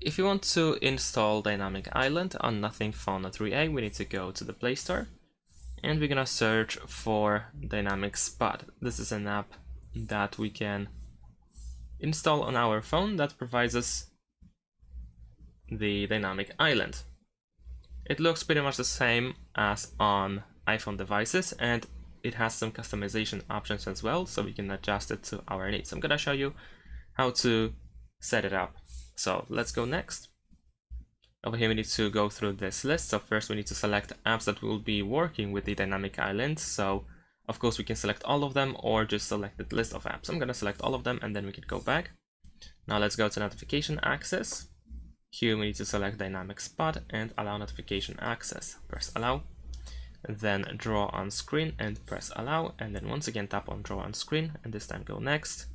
if you want to install Dynamic Island on Nothing Phone 3a, we need to go to the Play Store and we're gonna search for Dynamic Spot. This is an app that we can install on our phone that provides us the Dynamic Island. It looks pretty much the same as on iPhone devices, and it has some customization options as well, so we can adjust it to our needs. I'm gonna show you how to set it up. So let's go next. Over here we need to go through this list. So first we need to select apps that will be working with the Dynamic Island. So of course we can select all of them or just select the list of apps. I'm gonna select all of them and then we can go back. Now let's go to notification access. Here we need to select Dynamic Spot and allow notification access. Press allow, then draw on screen and press allow, and then once again tap on draw on screen and this time go next.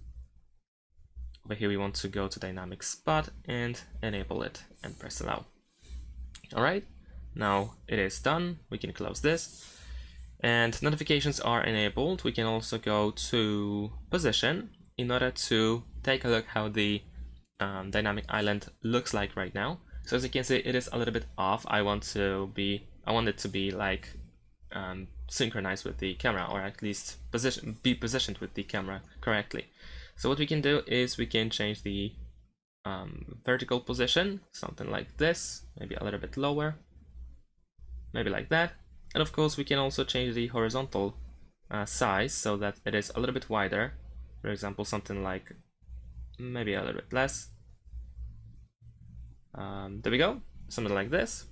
Over here we want to go to Dynamic Spot and enable it and press allow. Alright, now it is done. We can close this and notifications are enabled. We can also go to position in order to take a look how the Dynamic Island looks like right now. So as you can see, it is a little bit off. I want it to be like synchronized with the camera, or at least be positioned with the camera correctly. So what we can do is we can change the vertical position, something like this, maybe a little bit lower, maybe like that. And of course we can also change the horizontal size so that it is a little bit wider. For example, something like maybe a little bit less. There we go, something like this.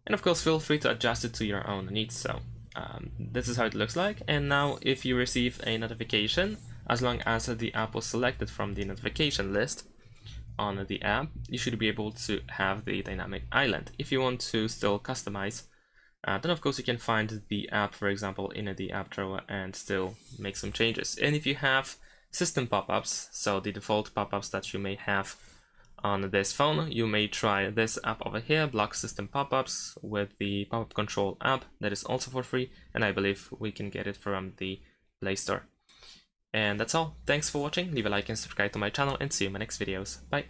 And of course feel free to adjust it to your own needs. So this is how it looks like. And now if you receive a notification, as long as the app was selected from the notification list on the app, you should be able to have the Dynamic Island. If you want to still customize, then of course you can find the app, for example, in the app drawer and still make some changes. And if you have system pop-ups, so the default pop-ups that you may have on this phone, you may try this app over here, Block System Pop-ups, with the Pop-up Control app that is also for free, and I believe we can get it from the Play Store. And that's all. Thanks for watching. Leave a like and subscribe to my channel and see you in my next videos. Bye.